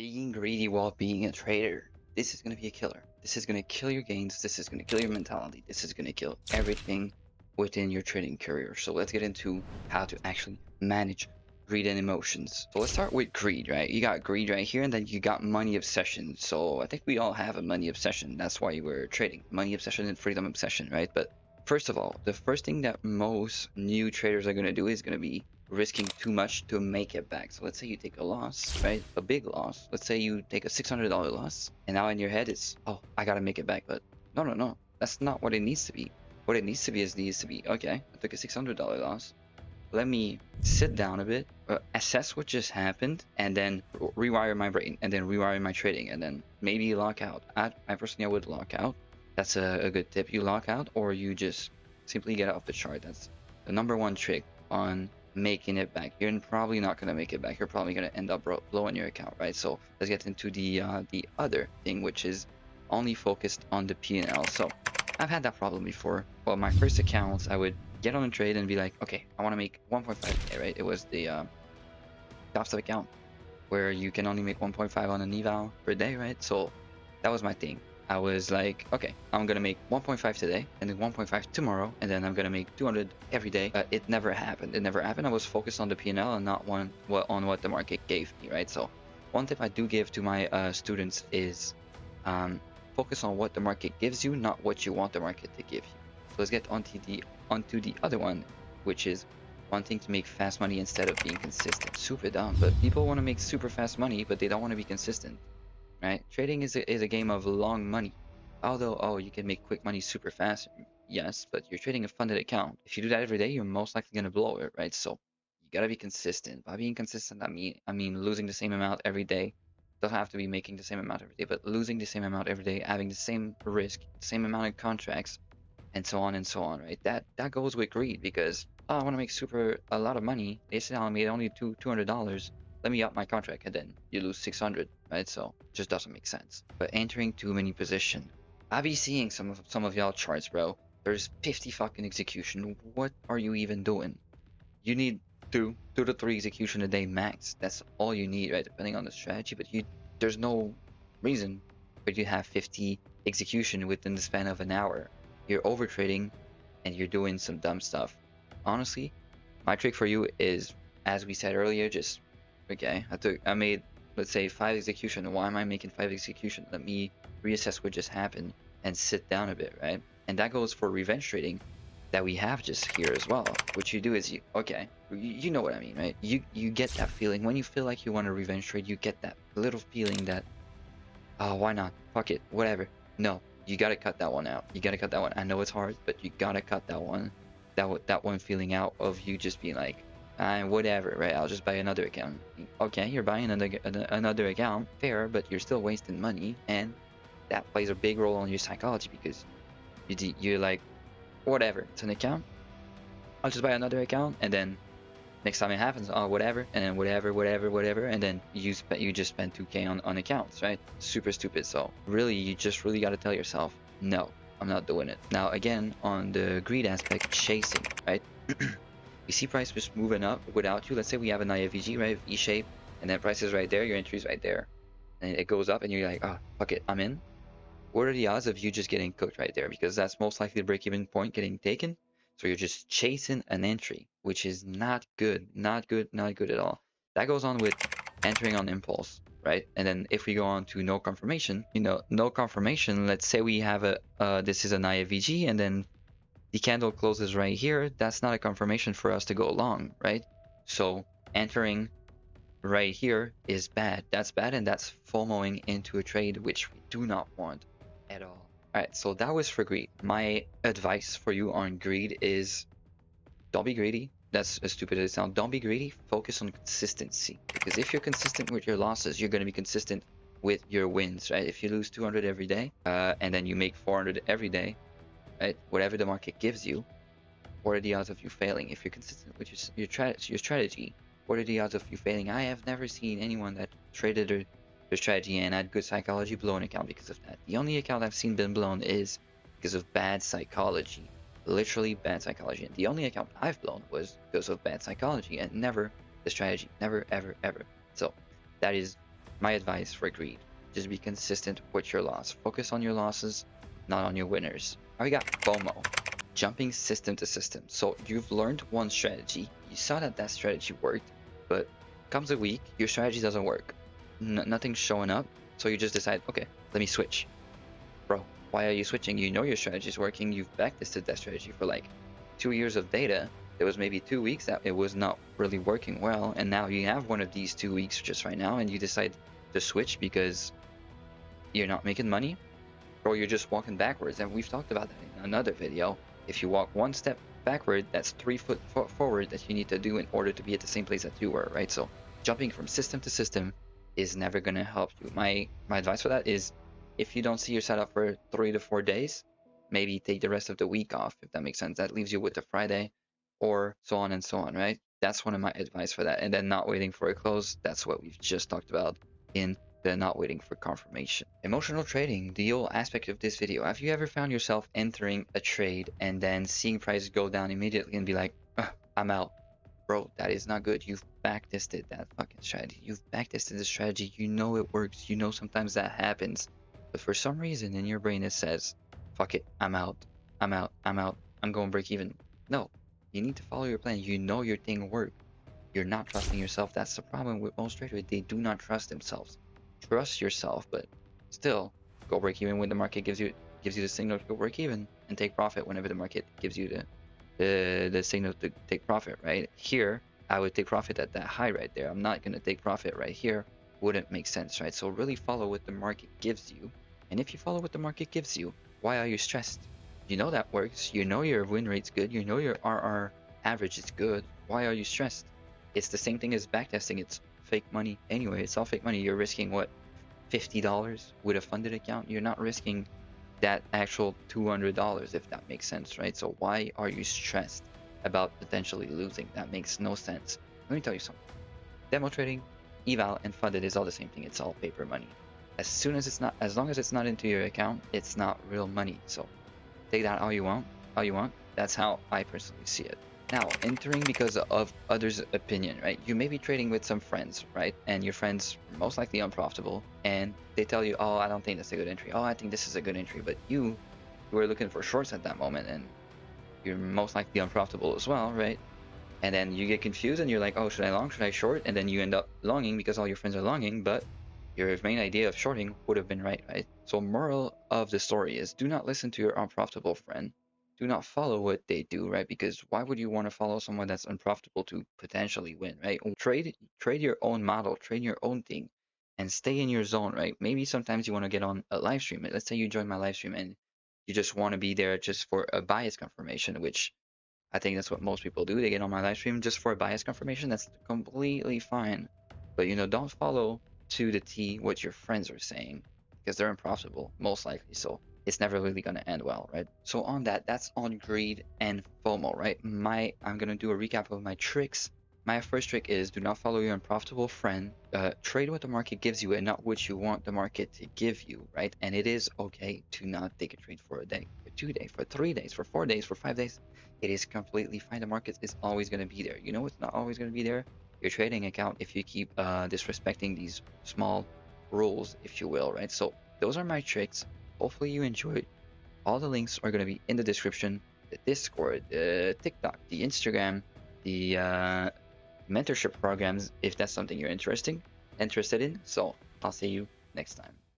Being greedy while being a trader. This is going to be a killer. This is going to kill your gains. This is going to kill your mentality. This is going to kill everything within your trading career. So let's get into how to actually manage greed and emotions. So let's start with greed, right? You got greed right here, and then you got money obsession. So I think we all have a money obsession. That's why we're trading. Money obsession and freedom obsession, right? But first of all, the first thing that most new traders are going to do is going to be risking too much to make it back. So let's say you take a loss, right? A big loss. Let's say you take a $600 loss, and now in your head it's, oh, I gotta make it back. But no. That's not what it needs to be. What it needs to be is okay, I took a $600 loss. Let me sit down a bit, assess what just happened, and then rewire my brain, and then rewire my trading, and then maybe lock out. I personally, I would lock out. That's a good tip. You lock out, or you just simply get off the chart. That's the number one trick on making it back. You're probably not going to make it back. You're probably going to end up blowing your account, right? So let's get into the other thing, which is only focused on the P&L. So I've had that problem before. Well, my first accounts, I would get on a trade and be like, okay, I want to make 1.5k, right? It was the top step account where you can only make 1.5 on an eval per day, right? So that was my thing. I was like, okay, I'm gonna make 1.5 today, and then 1.5 tomorrow, and then I'm gonna make 200 every day. It never happened. It never happened. I was focused on the P&L and not on what the market gave me, right? So one tip I do give to my students is focus on what the market gives you, not what you want the market to give you. So let's get onto the other one, which is wanting to make fast money instead of being consistent. Super dumb, but people want to make super fast money, but they don't want to be consistent. Right? Trading is a game of long money. Although, oh, you can make quick money super fast, yes, but you're trading a funded account. If you do that every day, you're most likely gonna blow it, right? So you gotta be consistent. By being consistent, I mean losing the same amount every day. Don't have to be making the same amount every day, but losing the same amount every day, having the same risk, the same amount of contracts, and so on, right? That goes with greed because, oh, I want to make a lot of money. They say I made only $200. Let me up my contract, and then you lose 600, right? So it just doesn't make sense. But entering too many position, I be seeing some of y'all charts, bro. There's 50 fucking execution. What are you even doing? You need two to three execution a day max. That's all you need, right? Depending on the strategy, but there's no reason for you to have 50 execution within the span of an hour. You're over trading and you're doing some dumb stuff. Honestly, my trick for you is, as we said earlier, just okay, I made, let's say, 5 execution. Why am I making 5 execution? Let me reassess what just happened and sit down a bit, right? And that goes for revenge trading that we have just here as well. What you do is you know what I mean, right? You get that feeling when you feel like you want to revenge trade. You get that little feeling that, oh, why not? Fuck it, whatever. No, you gotta cut that one out. You gotta cut that one. I know it's hard, but you gotta cut that one. That one feeling out of you just being like, whatever, right? I'll just buy another account. Okay, you're buying another account, fair, but you're still wasting money, and that plays a big role on your psychology because you're like, whatever, it's an account. I'll just buy another account, and then next time it happens, oh, whatever, and then whatever, and then you just spend 2k on accounts, right? Super stupid. So really, you just really got to tell yourself, no, I'm not doing it. Now again, on the greed aspect, chasing, right? You see price just moving up without you. Let's say we have an FVG, right? V shape, and then price is right there, your entry is right there, and it goes up, and you're like, oh, fuck it, I'm in. What are the odds of you just getting cooked right there? Because that's most likely the break-even point getting taken. So you're just chasing an entry, which is not good, not good at all. That goes on with entering on impulse, right? And then if we go on to no confirmation, no confirmation, let's say we have this is an IFVG, and then the candle closes right here. That's not a confirmation for us to go long, right? So entering right here is bad. That's bad, and that's FOMOing into a trade, which we do not want at all. All right, so that was for greed. My advice for you on greed is don't be greedy. That's as stupid as it sounds. Don't be greedy. Focus on consistency. Because if you're consistent with your losses, you're going to be consistent with your wins, right? If you lose 200 every day, and then you make 400 every day, right? Whatever the market gives you, what are the odds of you failing? If you're consistent with your strategy, what are the odds of you failing? I have never seen anyone that traded their strategy and had good psychology blow an account because of that. The only account I've seen been blown is because of bad psychology. Literally bad psychology. And the only account I've blown was because of bad psychology and never the strategy. Never, ever, ever. So that is my advice for greed, just be consistent with your loss. Focus on your losses, not on your winners. Now we got FOMO, jumping system to system. So you've learned one strategy, you saw that that strategy worked, but comes a week, your strategy doesn't work. Nothing's showing up, so you just decide, okay, let me switch. Bro, why are you switching? You know your strategy is working. You've backtested that strategy for like 2 years of data. There was maybe 2 weeks that it was not really working well, and now you have one of these 2 weeks just right now, and you decide to switch because you're not making money, or you're just walking backwards. And we've talked about that in another video. If you walk one step backward, that's 3 foot forward that you need to do in order to be at the same place that you were, right? So jumping from system to system is never going to help you. My advice for that is, if you don't see your setup for 3 to 4 days, maybe take the rest of the week off, if that makes sense. That leaves you with the Friday, or so on and so on, right? That's one of my advice for that. And then not waiting for a close, that's what we've just talked about in the not waiting for confirmation. Emotional trading, the whole aspect of this video. Have you ever found yourself entering a trade and then seeing prices go down immediately and be like, I'm out? Bro, that is not good. You've backtested that fucking strategy. You've backtested the strategy. You know it works. You know sometimes that happens. But for some reason in your brain it says, fuck it, I'm out. I'm out. I'm out. I'm going break even. No, you need to follow your plan. You know your thing works. You're not trusting yourself. That's the problem with most traders. They do not trust themselves. Trust yourself, but still go break even when the market gives you the signal to go break even, and take profit whenever the market gives you the signal to take profit. Right here, I would take profit at that high right there. I'm not going to take profit right here. Wouldn't make sense, right? So really follow what the market gives you. And if you follow what the market gives you, why are you stressed? You know that works. You know your win rate's good. You know your RR average is good. Why are you stressed? It's the same thing as backtesting. It's fake money anyway. It's all fake money. You're risking what, $50 with a funded account? You're not risking that actual $200, if that makes sense, right? So why are you stressed about potentially losing? That makes no sense. Let me tell you something. Demo trading, eval, and funded is all the same thing. It's all paper money. As long as it's not into your account, it's not real money. So take that all you want. That's how I personally see it. Now, entering because of others' opinion, right? You may be trading with some friends, right? And your friends are most likely unprofitable, and they tell you, oh, I don't think that's a good entry. Oh, I think this is a good entry. But you were looking for shorts at that moment, and you're most likely unprofitable as well, right? And then you get confused and you're like, oh, should I long, should I short? And then you end up longing because all your friends are longing, but your main idea of shorting would have been right? So moral of the story is, do not listen to your unprofitable friend. Do not follow what they do, right? Because why would you want to follow someone that's unprofitable to potentially win, right? Trade your own model, trade your own thing, and stay in your zone, right? Maybe sometimes you want to get on a live stream. Let's say you join my live stream and you just want to be there just for a bias confirmation, which I think that's what most people do. They get on my live stream just for a bias confirmation. That's completely fine. But don't follow to the T what your friends are saying, because they're unprofitable, most likely. So it's never really going to end well, right? So on that's on greed and FOMO, right? I'm going to do a recap of my tricks. My first trick is, do not follow your unprofitable friend. Trade what the market gives you and not what you want the market to give you, right? And it is okay to not take a trade for a day, for 2 days, for 3 days, for 4 days, for 5 days. It is completely fine. The market is always going to be there. You know it's not always going to be there? Your trading account, if you keep disrespecting these small rules, if you will, right? So those are my tricks. Hopefully you enjoyed. All the links are going to be in the description. The Discord, the TikTok, the Instagram, the mentorship programs, if that's something you're interested in. So I'll see you next time.